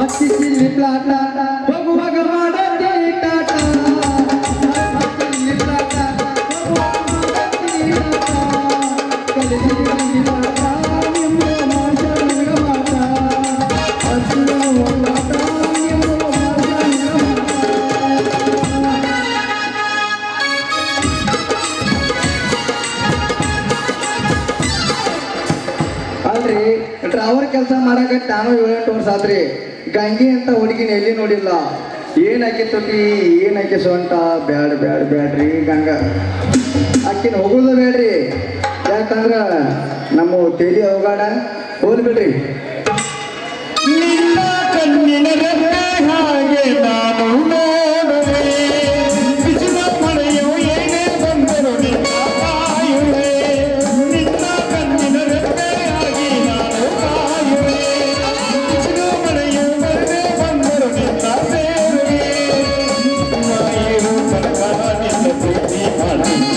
ಭಕ್ತಿ ಚಿಲ್ಲಿ ಪ್ಲಾಟ ಹೋಗುವಾಗ ಮಾಡತ್ತೀನಿ ಟಾಟ ಭಕ್ತಿ ಚಿಲ್ಲಿ ಪ್ಲಾಟ ಹೋಗುವಾಗ ಮಾಡತ್ತೀನಿ ಟಾಟ ಕಲಿಸಿದ್ದೀನಿ ಪಾಠ ನಿಮ್ಮ ಮಾಷ ನಿನಗ ಮಾಟ ಅರ್ಜುನ ಹೋರಾಟ ನಿಮ್ಮ ಮಾಷ ನಿನಗ ಅಲ್ರಿ ಡ್ರೈವರ್ ಕೆಲಸ ಮಾಡಕ್ಕೆ ನಾನು 7-8 ವರ್ಷ ಆದ್ರಿ ಗಂಗಿ ಅಂತ ಹುಡುಗಿನ ಎಲ್ಲಿ ನೋಡಿಲ್ಲ ಏನಾಕಿ ತುಟಿ ಏನಾಕಿ ಸೊಂಟ ಬ್ಯಾಡ್ರಿ ಗಂಗ ಅಕ್ಕಿನ ಹೋಗೋದು ಬೇಡ್ರಿ ಯಾಕಂದ್ರ ನಮ್ಮ ತೇಲಿ ಹೋಗಾಡ ಹೋಲ್ ಬಿಡ್ರಿ ನಿನ್ನ ಕಣ್ಣಿನ ಹಾಗೆ ನಾನು ನೋಡುವೆ ಬಿಸಿಲ ಮಳೆಯು ಏನೇ ಬಂದರು ನಿನ್ನ ಕಾಯುವೆ ನಿನ್ನ ಕಣ್ಣಿನ ರೆಪ್ಪೆಯಾಗಿ ನಾನು ಕಾಯುವೆ ಬಿಸಿಲ ಮಳೆಯು ಬರದೆ ಬಂದರು ನಿನ್ನ ಸೇರುವೆ ನಾಯಿರು ತನಕ ನಿನ್ನ ಪ್ರೀತಿ ಮಾಡ್ತೀನಿ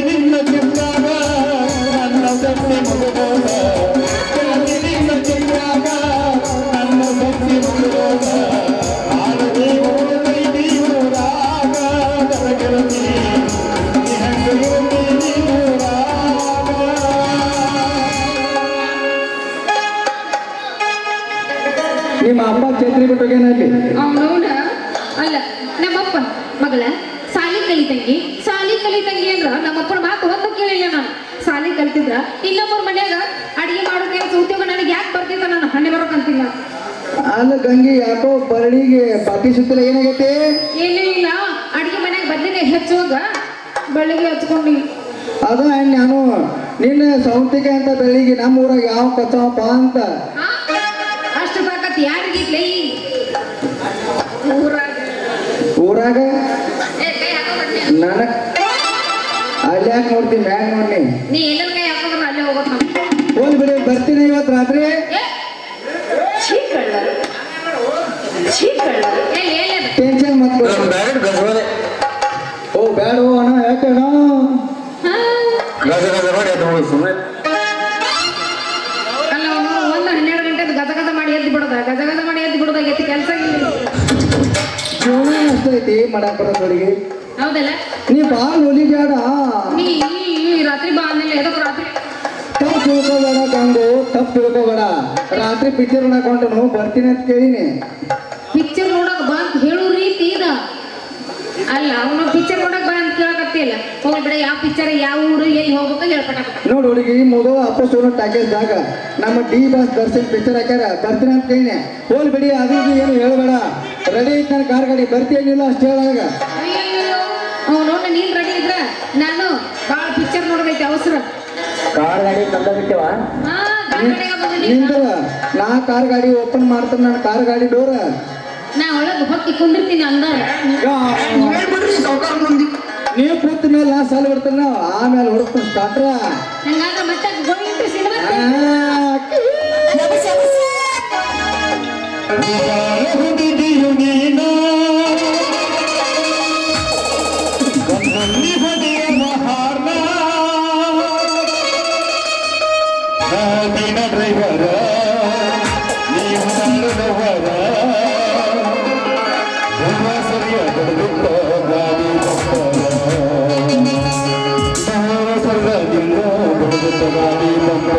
ನಿನ್ನ ಚಿತ್ತಾಗ ಶಕ್ತಿ ಮುಗಿದೋದ ನಿನ್ನ ಚಿಂತಾಗ ನನ್ನ ಭಕ್ತಿ ಮುಗಿದೋದ ಆರದಿ ಓದೈತಿ ಊರಾಗ ಗರಗರತಿ ಹೆಂಗರತಿ ಊರಾಗ ನಿಮ್ಮ ಅಪ್ಪ ಛತ್ರಿ ಬಿಟ್ಟೋಗೇನಲ್ಲಿ ಅವನವನ ಅಲ್ಲ ನಮ್ಮಪ್ಪ ಮಗಳ ಸಾಲಿ ಕಲಿತಂಗಿ ಅಂದ್ರ ನಮ್ಮಪ್ಪನ ಮಾತು ಒಂದು ಕೇಳಿಲ್ಲ ನಾನು. ಸಾಲಿ ಕಲಿತಿದ್ರ ಇನ್ನೊಬ್ಬರ ಮನ್ಯಾಗ ಅಡಿಗೆ ಮಾಡೋಕೆ ಉದ್ಯೋಗ ನನಗೆ ಯಾಕೆ ಬರ್ತಿದ್ದ ನಾನು ಹಣ್ಣೆ ಬರೋಕಂತಿಲ್ಲ. ಅಲ್ಲ ಗಂಗಿ ಯಾಕೋ ಬರಳಿಗೆ ಬಾಕಿ ಸುತ್ತಲ ಏನಾಗೈತೆ? ಏನೂ ಇಲ್ಲ, ಅಡಿಗೆ ಮನ್ಯಾಗ ಬದ್ಲಿನೇ ಹೆಚ್ಚುವಾಗ ಬಳ್ಳಿಗೆ ಹಚ್ಕೊಂಡು ಅದು ನಾನು ನಿನ್ನ ಸೌತಿಗೆ ಅಂತ ಬೆಳಿಗ್ಗೆ ನಮ್ಮ ಊರಾಗ ಯಾವ ಕಚ್ಚವಪ್ಪ ಅಂತ ಅಷ್ಟು ತಾಕತ್ ಯಾರಿಗಿಟ್ಲೆ ಈ ಊರಾಗ ನನಗ್ ಅಲ್ಲಿ ಯಾಕೆ ನೋಡ್ತೀನಿ ಮ್ಯಾಗ ನೋಡಿ ನೀ ಎಲ್ಲರ ಕೈ ಹಾಕೋದ್ರ ಅಲ್ಲೇ ಹೋಗೋದು ನಾವು. ಹೋಗಿ ಬಿಡಿ, ಬರ್ತೀನಿ ಇವತ್ತು ರಾತ್ರಿ. ಟೆನ್ಷನ್ ಮತ್ತೆ ಓ ಬ್ಯಾಡ ಅಣ್ಣ ಯಾಕಣ್ಣ ಅಲ್ಲ ಅವನು 1-12 ಗಂಟೆ ಗಜಗಜ ಮಾಡಿ ಎದ್ದು ಬಿಡೋದ ಎತ್ತಿ ಕೆಲಸ ಇಲ್ಲ. ಜೀವನ ಅಷ್ಟೈತಿ ಮಾಡಕ್ ಬರೋದವರಿಗೆ. ಹೌದಲ್ಲ, ನೀ ಬಾಳ ಒಲಿ ಬೇಡ, ನೀ ರಾತ್ರಿ ಬಾ ಅಂದಿಲ್ಲ. ಎದಕ್ಕೆ ರಾತ್ರಿ? ತಪ್ಪು ತಿಳ್ಕೊಬೇಡ ಗಂಗು, ತಪ್ಪು ತಿಳ್ಕೊಬೇಡ. ರಾತ್ರಿ ಪಿಕ್ಚರ್ ನೋಡಕೊಂಡು ಬರ್ತೀನಿ ಅಂತ ಕೇಳಿನಿ. ಪಿಕ್ಚರ್ ನೋಡಕ್ ಬಾ ಅಂತ ಹೇಳೋ ರೀತಿ ಇದ ಅಲ್ಲ. ಅವನು ಪಿಕ್ಚರ್ ನೋಡಕ್ ಬಾ ಅಂತ ಕೇಳಕತ್ತಿಲ್ಲ. ಹೋಗಿ ಬಿಡ, ಯಾವ ಪಿಕ್ಚರ್ ಯಾವ ಊರು ಎಲ್ಲಿ ಹೋಗ್ಬೇಕು ಹೇಳ್ಪಟ್ಟ. ನೋಡಿ ಹುಡುಗಿ, ಮೊದಲು ಅಪ್ಪ ಸೋನು ಟಾಕೇಜ್ದಾಗ ನಮ್ಮ ಡಿ ಬಾಸ್ ದರ್ಶನ್ ಪಿಕ್ಚರ್ ಹಾಕ್ಯಾರ, ಬರ್ತೀನಿ ಅಂತ ಕೇಳಿನಿ. ಹೋಗಿ ಬಿಡಿ, ಅದು ಏನು ಹೇಳಬೇಡ. ರೆಡಿ ಐತಿ ನನ್ನ ಕಾರ್ ಗಾಡಿ, ಬರ್ತೀನಿಲ್ಲ ಅಷ್ಟು ಹೇಳಾಗ. ಅವನು ನೀನ್ ರೆಡಿ ಇದ್ರ ನಾನು ಬಾಳ ಪಿಕ್ಚರ್ ನೋಡೋದೈತಿ ಅವಸರ. ಕಾರ್ ಗಾಡಿ ತಂದ ಬಿಟ್ಟವ ನಾ ಕಾರ್ ಗಾಡಿ ಓಪನ್ ಮಾಡ್ತಾನೆ. ನನ್ನ ಕಾರ್ ಗಾಡಿ ಡೋರ್ ನಾ ಒಳಗೆ ಹೊಕ್ಕಿ ಕುಂದಿರ್ತೀನಿ ಅಂದಾರ. ನೀವು ಕೂತ ಮೇಲೆ ನಾ ಸಾಲ ಬಿಡ್ತಾನ, ಆಮೇಲೆ ಹೊಡ್ತೀನಿ ಸ್ಟಾರ್ಟ್ರ. ಹಂಗಾದ್ರೆ ಮತ್ತೆ ಗೋಯಿಂಟು ಸಿನಿಮಾ ಡ್ರೈವರ ನೀವು ನಡೆದವರ ಸರಿಯಾದ ಗಾಡಿ ಸರ್ವದಿಂದ ಬಡದ ಗಾಡಿ ಬಂದರ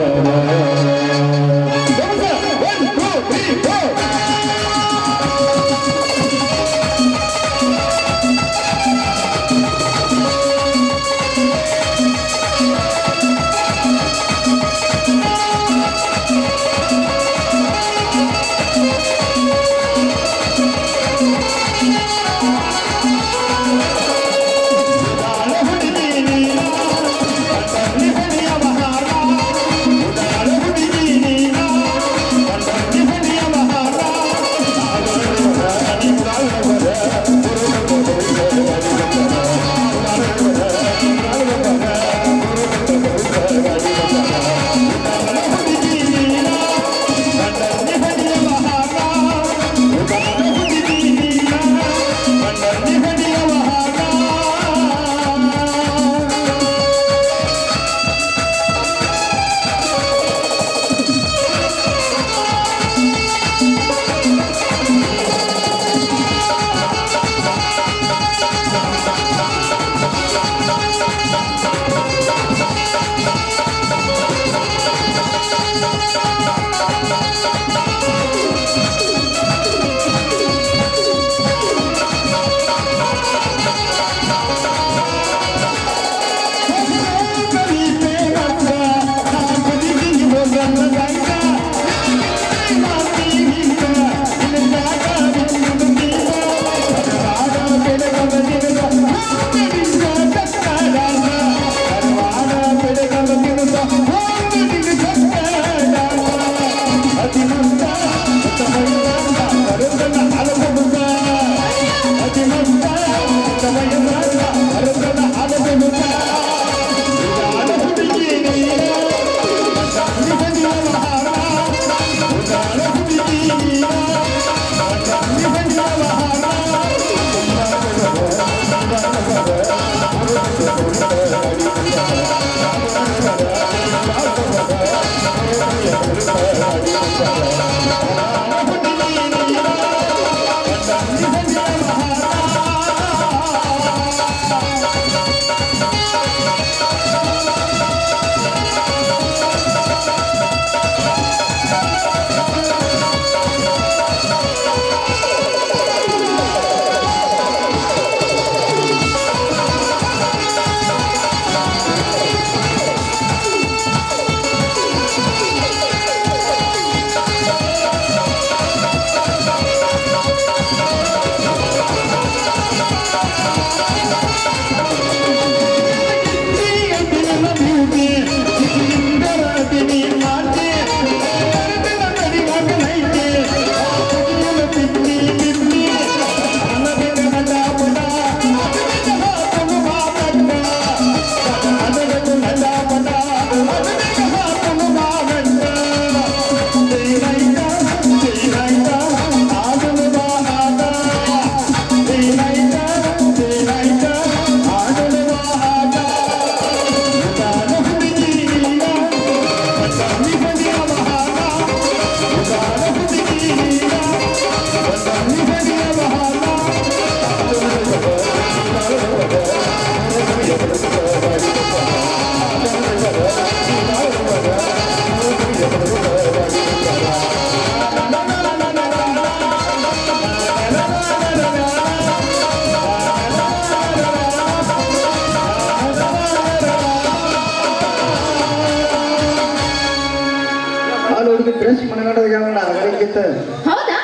ಡ್ರೆಸ್ ಮನಗಂಡದ ಯಾವ ಆಗಲಿಕ್ಕಿತ್ತು ಹೌದಾ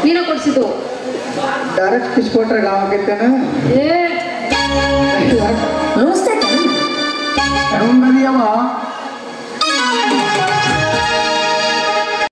ನೀನ ಕೊಡ್ಸಿದ್ದು ಡೈರೆಕ್ಟ್ ಕಿಸ್ ಕೊಟ್ರೆ ಗಾವಾಕಿತ್ತೇನ ಏ ಹೆಂಗದಿಯವ